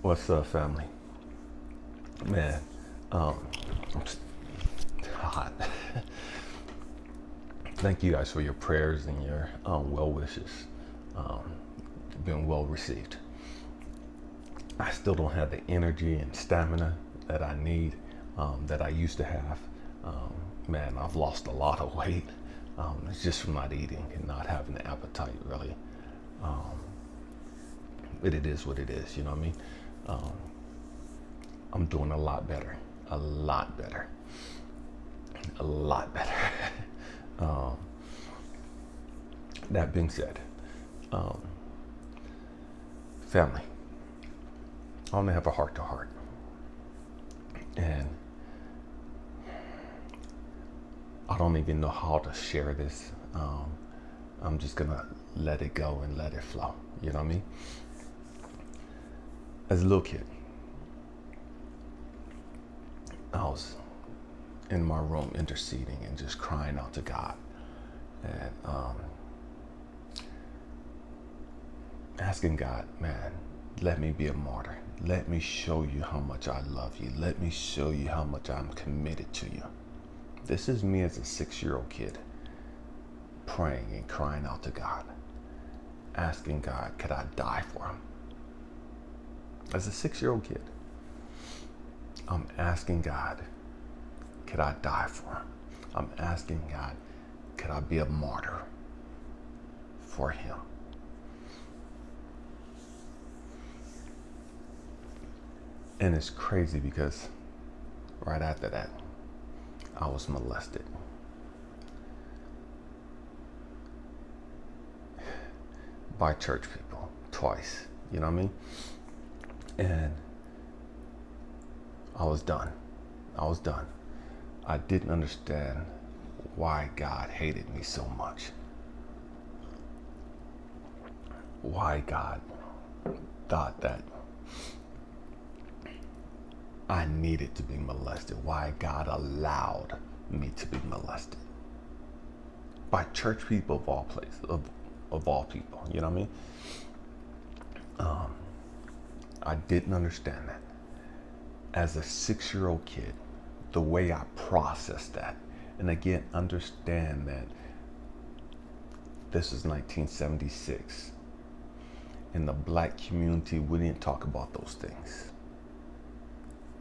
What's up, family? Man, I'm hot. Thank you guys for your prayers and your well wishes. Been well received. I still don't have the energy and stamina that I need, that I used to have. Man, I've lost a lot of weight. It's just from not eating and not having the appetite, really. But it is what it is, you know what I mean? I'm doing a lot better, a lot better, a lot better. um, that being said, um, family, I want to have a heart to heart. And I don't even know how to share this. I'm just going to let it go and let it flow. You know what I mean? As a little kid, I was in my room interceding and just crying out to God. And asking God, man, let me be a martyr. Let me show you how much I love you. Let me show you how much I'm committed to you. This is me as a 6-year-old kid praying and crying out to God, asking God, could I die for him? As a 6-year-old kid, I'm asking God, could I die for him? I'm asking God, could I be a martyr for him? And it's crazy because right after that, I was molested. By church people, twice, you know what I mean? And I was done. I didn't understand why God hated me so much. Why God thought that I needed to be molested. Why God allowed me to be molested. By church people of all places, of all people, you know what I mean? I didn't understand that. As a 6-year-old kid, the way I processed that, and again, understand that this is 1976. In the black community, we didn't talk about those things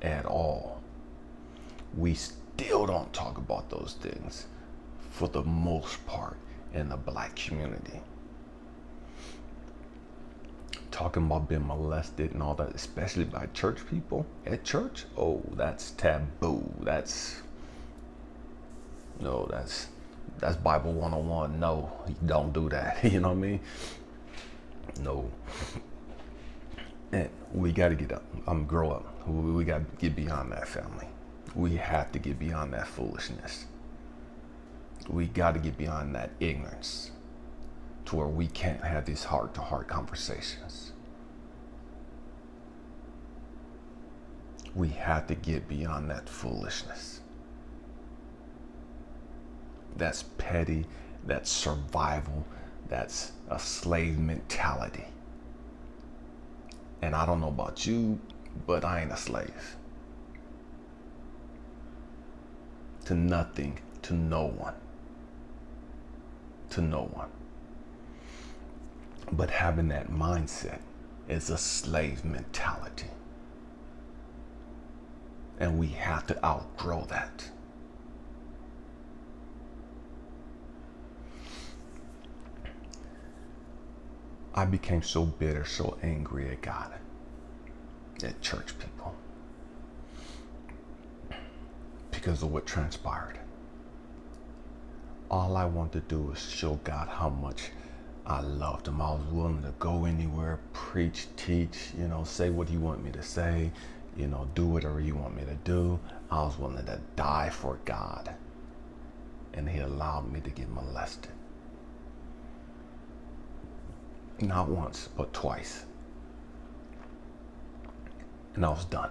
at all. We still don't talk about those things for the most part in the black community. Talking about being molested and all that, especially by church people at church, oh, that's taboo. That's Bible 101. No, you don't do that. You know what I mean? No. And we got to get up. Grow up. We got to get beyond that, family. We have to get beyond that foolishness. We got to get beyond that ignorance to where we can't have these heart-to-heart conversations. We have to get beyond that foolishness. That's petty, that's survival, that's a slave mentality. And I don't know about you, but I ain't a slave. To nothing, to no one. To no one. But having that mindset is a slave mentality. And we have to outgrow that. I became so bitter, so angry at God, at church people, because of what transpired. All I wanted to do was show God how much I loved him. I was willing to go anywhere, preach, teach, say what you want me to say, do whatever you want me to do. I was willing to die for God. And he allowed me to get molested. Not once, but twice. And I was done.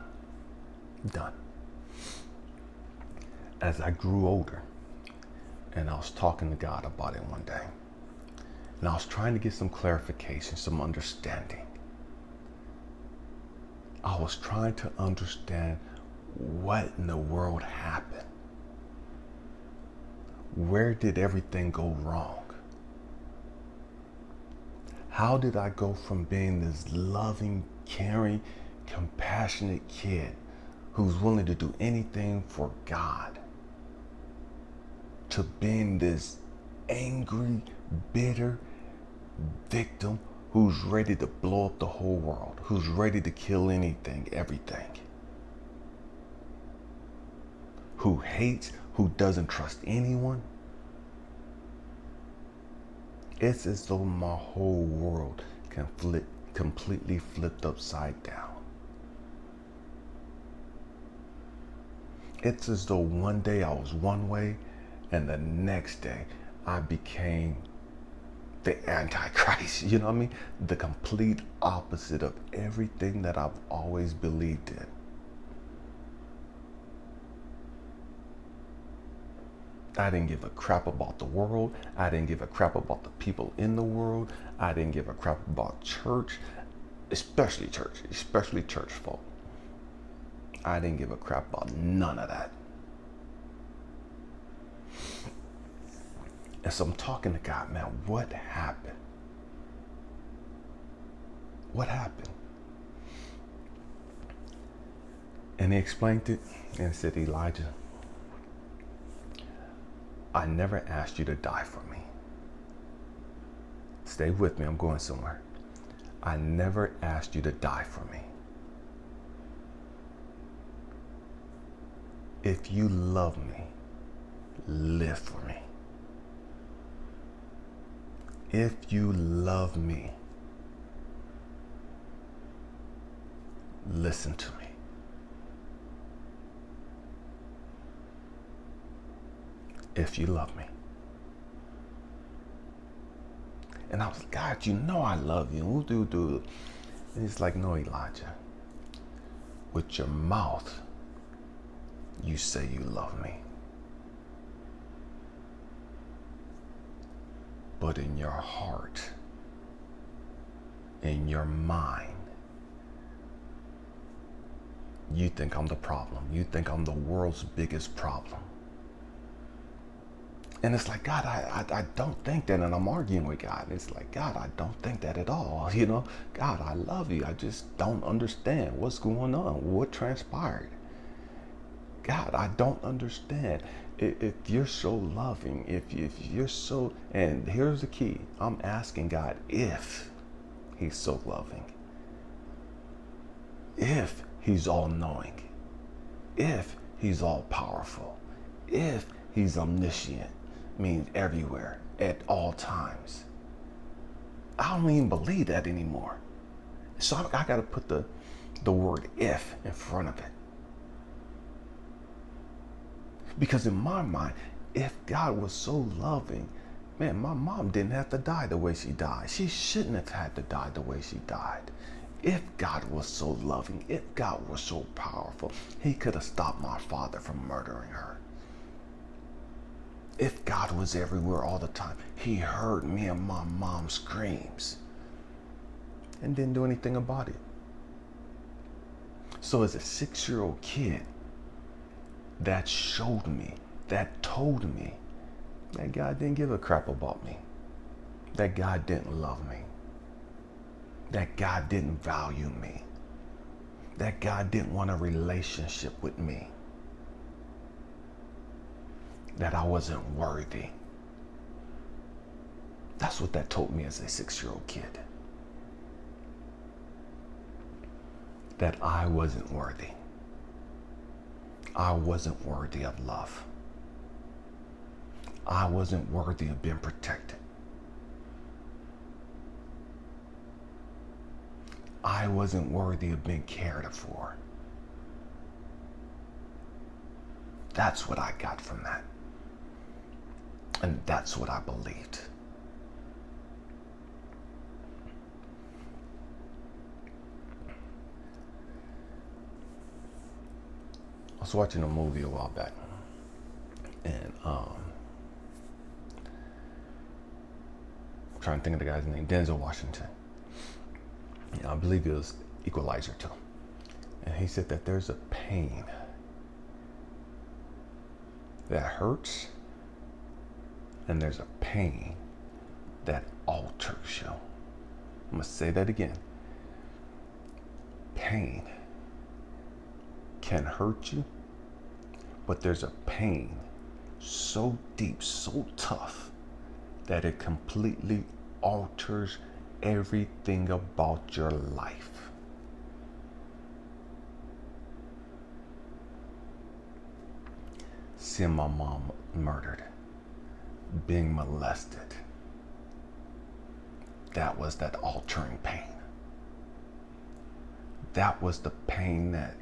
As I grew older, and I was talking to God about it one day, and I was trying to get some clarification, some understanding. I was trying to understand what in the world happened. Where did everything go wrong? How did I go from being this loving, caring, compassionate kid who's willing to do anything for God to being this angry, bitter victim who's ready to blow up the whole world, who's ready to kill anything, everything, who hates, who doesn't trust anyone? It's as though my whole world completely flipped upside down. It's as though one day I was one way and the next day I became the Antichrist, you know what I mean? The complete opposite of everything that I've always believed in. I didn't give a crap about the world. I didn't give a crap about the people in the world. I didn't give a crap about church, especially church folk. I didn't give a crap about none of that. And so I'm talking to God, man, what happened? What happened? And he explained it and said, Elijah, I never asked you to die for me. Stay with me, I'm going somewhere. I never asked you to die for me. If you love me, live for me. If you love me, listen to me. If you love me. And I was like, God, you know I love you. And he's like, no, Elijah. With your mouth, you say you love me. But in your heart, in your mind, you think I'm the problem. You think I'm the world's biggest problem. And it's like, God, I don't think that. And I'm arguing with God. It's like, God, I don't think that at all. You know, God, I love you. I just don't understand what's going on. What transpired? God, I don't understand. If you're so loving, if you're so, and here's the key. I'm asking God if he's so loving. If he's all knowing. If he's all powerful. If he's omniscient. Means everywhere at all times. I don't even believe that anymore. So I got to put the word if in front of it. Because in my mind, if God was so loving, man, my mom didn't have to die the way she died. She shouldn't have had to die the way she died. If God was so loving, if God was so powerful, he could have stopped my father from murdering her. If God was everywhere all the time, he heard me and my mom's screams and didn't do anything about it. So as a 6-year-old kid, that showed me, that told me that God didn't give a crap about me, that God didn't love me, that God didn't value me, that God didn't want a relationship with me, that I wasn't worthy. That's what that told me as a 6-year-old kid. That I wasn't worthy. I wasn't worthy of love. I wasn't worthy of being protected. I wasn't worthy of being cared for. That's what I got from that. And that's what I believed. I was watching a movie a while back, and I'm trying to think of the guy's name, Denzel Washington. I believe it was Equalizer too. And he said that there's a pain that hurts, and there's a pain that alters you. I'm going to say that again. Pain can hurt you, but there's a pain so deep, so tough, that it completely alters everything about your life. Seeing my mom murdered, being molested, that was that altering pain. That was the pain that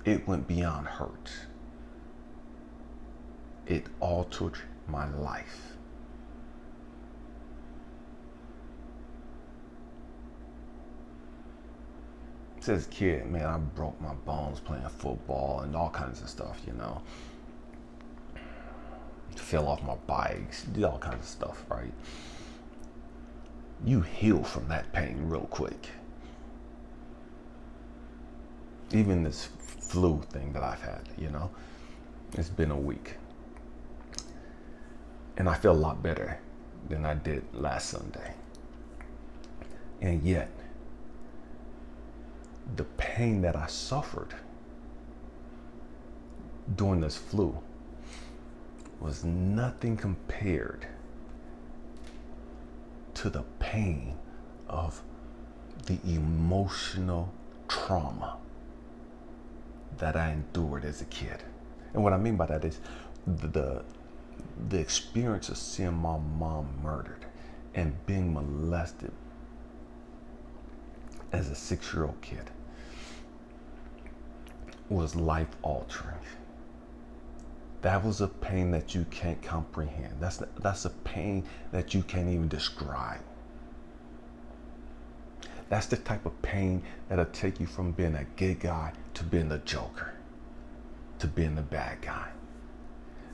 it went beyond hurt. It altered my life. As a kid, man, I broke my bones playing football and all kinds of stuff, you know. Fell off my bikes, did all kinds of stuff, right? You heal from that pain real quick. Even this flu thing that I've had, you know, it's been a week. And I feel a lot better than I did last Sunday. And yet, the pain that I suffered during this flu was nothing compared to the pain of the emotional trauma that I endured as a kid. And what I mean by that is the experience of seeing my mom murdered and being molested as a 6-year-old kid was life altering. That was a pain that you can't comprehend. That's a pain that you can't even describe. That's the type of pain that'll take you from being a good guy to being the Joker, to being the bad guy.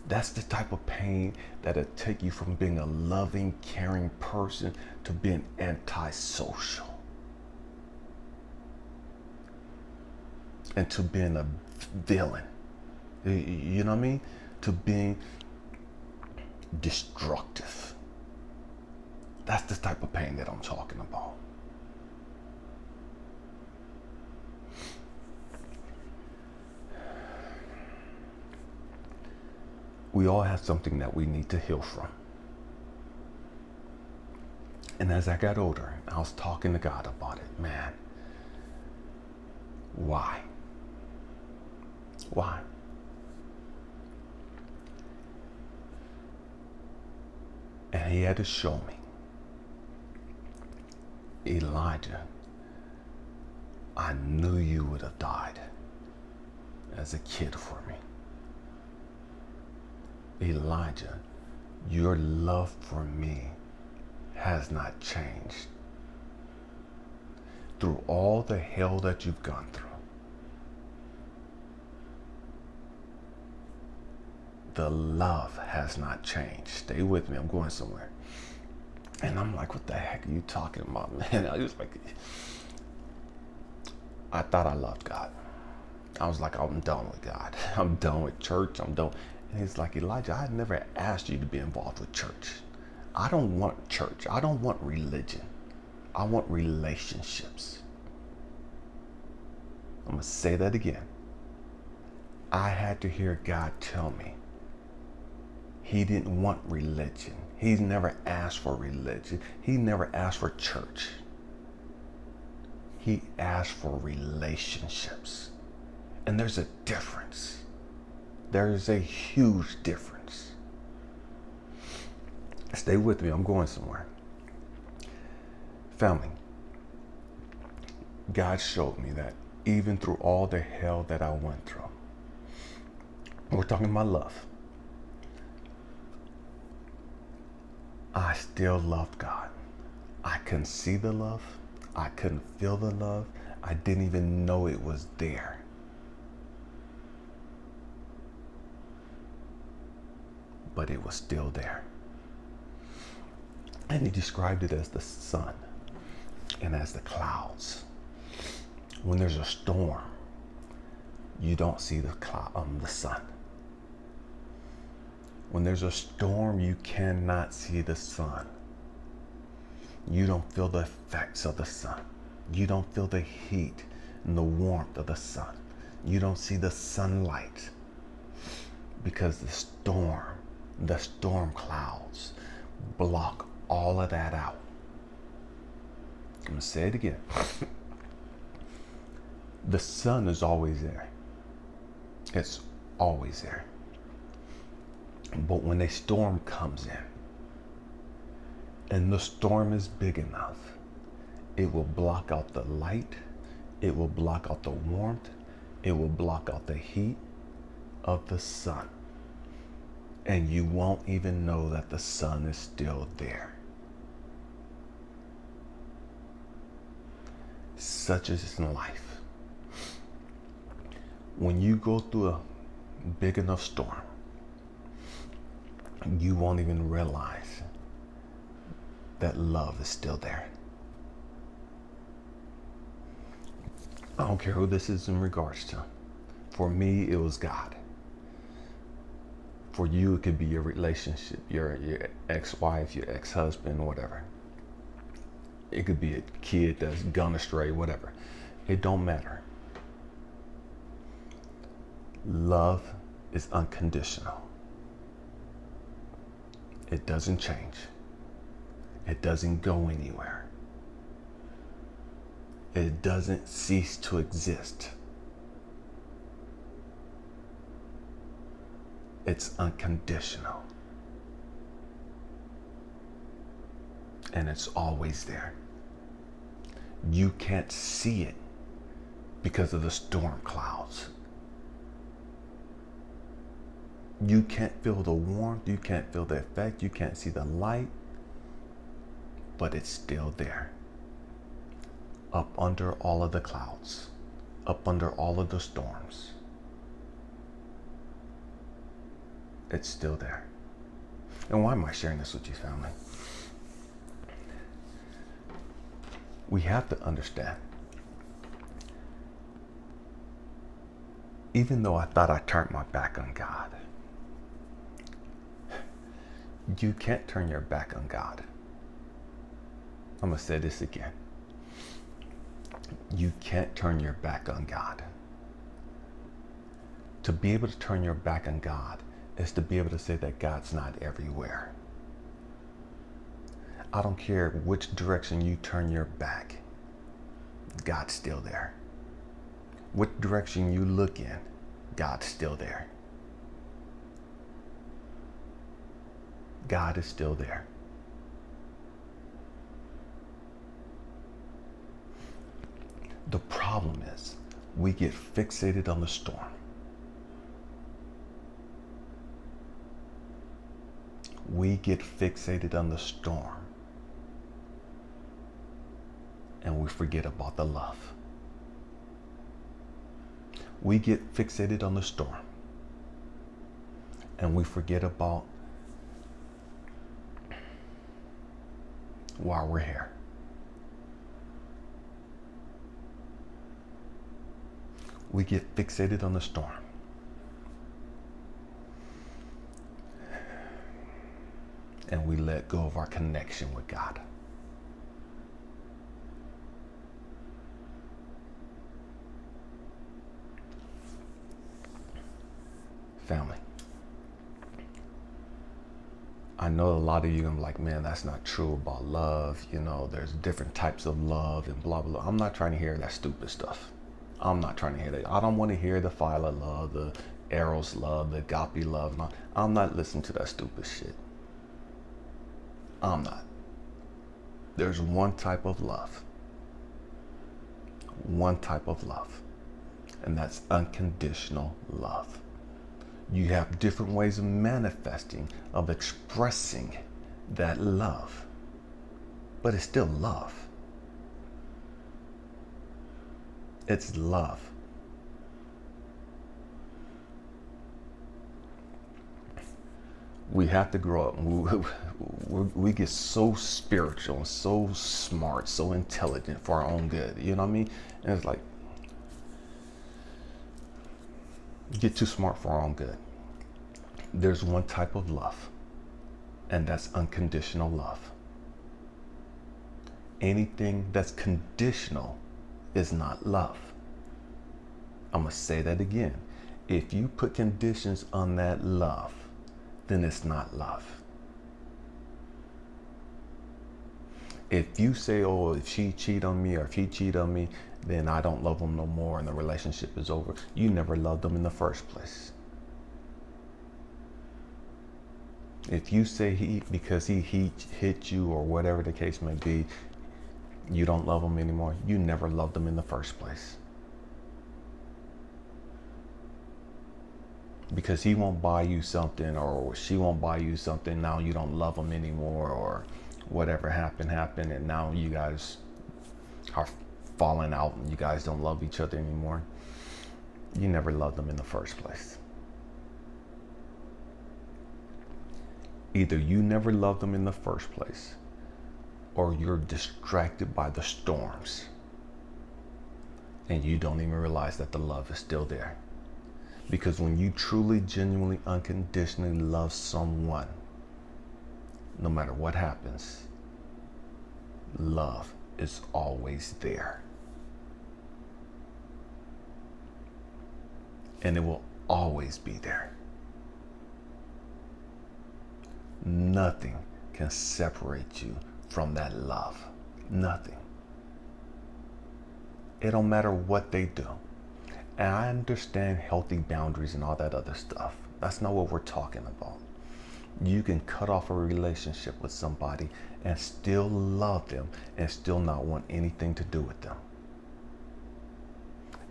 That's the type of pain that'll take you from being a loving, caring person to being antisocial. And to being a villain. You know what I mean? To being destructive. That's the type of pain that I'm talking about. We all have something that we need to heal from. And as I got older, I was talking to God about it. Man, why? Why? And he had to show me, Elijah, I knew you would have died as a kid for me. Elijah, your love for me has not changed. Through all the hell that you've gone through, the love has not changed. Stay with me, I'm going somewhere. And I'm like, what the heck are you talking about, man? I was like, I thought I loved God. I was like, I'm done with God. I'm done with church. I'm done. And he's like, Elijah, I never asked you to be involved with church. I don't want church. I don't want religion. I want relationships. I'm going to say that again. I had to hear God tell me he didn't want religion. He's never asked for religion. He never asked for church. He asked for relationships. And there's a difference. There is a huge difference. Stay with me, I'm going somewhere. Family, God showed me that even through all the hell that I went through, we're talking about love, I still loved God. I couldn't see the love. I couldn't feel the love. I didn't even know it was there. But it was still there. And he described it as the sun and as the clouds. When there's a storm, you don't see the sun. When there's a storm, you cannot see the sun. You don't feel the effects of the sun. You don't feel the heat and the warmth of the sun. You don't see the sunlight because the storm clouds block all of that out. I'm going to say it again. The sun is always there. It's always there. But when a storm comes in, and the storm is big enough, it will block out the light, it will block out the warmth, it will block out the heat of the sun. And you won't even know that the sun is still there. Such as in life. When you go through a big enough storm, you won't even realize that love is still there. I don't care who this is in regards to. For me, it was God. For you, it could be your relationship, your ex-wife, your ex-husband, whatever. It could be a kid that's gone astray, whatever. It don't matter. Love is unconditional. It doesn't change. It doesn't go anywhere. It doesn't cease to exist. It's unconditional. And it's always there. You can't see it because of the storm clouds. You can't feel the warmth, you can't feel the effect, you can't see the light, but it's still there. Up under all of the clouds, up under all of the storms. It's still there. And why am I sharing this with you, family? We have to understand, even though I thought I turned my back on God, you can't turn your back on God. I'm going to say this again. You can't turn your back on God. To be able to turn your back on God is to be able to say that God's not everywhere. I don't care which direction you turn your back, God's still there. What direction you look in, God's still there. God is still there. The problem is we get fixated on the storm. We get fixated on the storm. And we forget about the love. We get fixated on the storm. And we forget about why we're here. We get fixated on the storm. And we let go of our connection with God. Family. I know a lot of you are gonna be like, man, that's not true about love. You know, there's different types of love and blah, blah, blah. I'm not trying to hear that stupid stuff. I'm not trying to hear that. I don't want to hear the philo love, the eros love, the agape love. I'm not listening to that stupid shit. I'm not. There's one type of love. One type of love. And that's unconditional love. You have different ways of manifesting, of expressing that love. But it's still love. It's love. We have to grow up. We get so spiritual and so smart, so intelligent for our own good. You know what I mean? And it's like, get too smart for our own good. There's one type of love, and that's unconditional love. Anything that's conditional is not love. I'm going to say that again. If you put conditions on that love, then it's not love. If you say, oh, if she cheat on me or if he cheat on me, then I don't love him no more and the relationship is over, you never loved them in the first place. If you say because he hit you or whatever the case may be, you don't love him anymore, you never loved them in the first place. Because he won't buy you something or she won't buy you something, now you don't love them anymore, or whatever happened and now you guys are falling out and you guys don't love each other anymore. You never loved them in the first place. Either you never loved them in the first place, or you're distracted by the storms and you don't even realize that the love is still there. Because when you truly, genuinely, unconditionally love someone, no matter what happens, love is always there. And it will always be there. Nothing can separate you from that love. Nothing. It don't matter what they do. And I understand healthy boundaries and all that other stuff. That's not what we're talking about. You can cut off a relationship with somebody and still love them and still not want anything to do with them.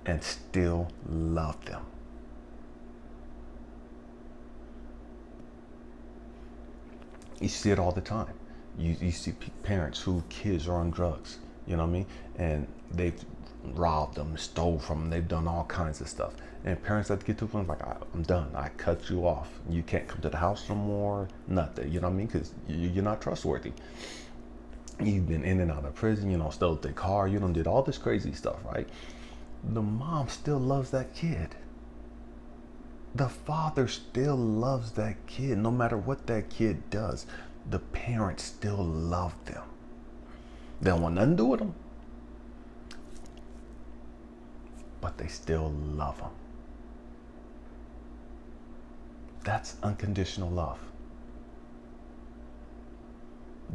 And still love them. You see it all the time. You see parents whose kids are on drugs, you know what I mean? And they've robbed them, stole from them, they've done all kinds of stuff. And parents have to get to a point like, I'm done, I cut you off. You can't come to the house no more, nothing, you know what I mean? Because you're not trustworthy. You've been in and out of prison, stole their car, did all this crazy stuff, right? The mom still loves that kid. The father still loves that kid, no matter what that kid does. The parents still love them. They don't want nothing to do with them, but they still love them. That's unconditional love.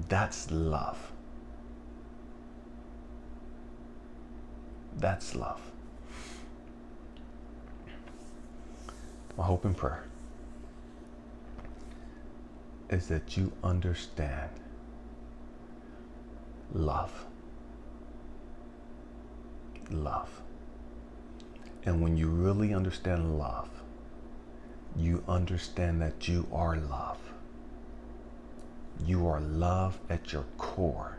That's love. That's love. My hope and prayer is that you understand love. Love. And when you really understand love, you understand that you are love. You are love at your core.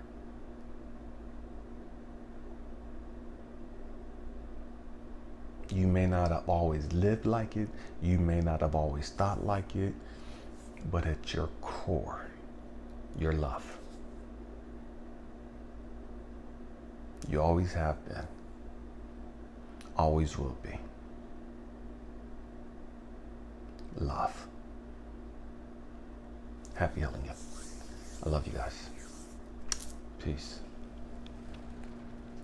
You may not have always lived like it. You may not have always thought like it. But at your core, you're love. You always have been. Always will be. Love. Happy healing. I love you guys. Peace.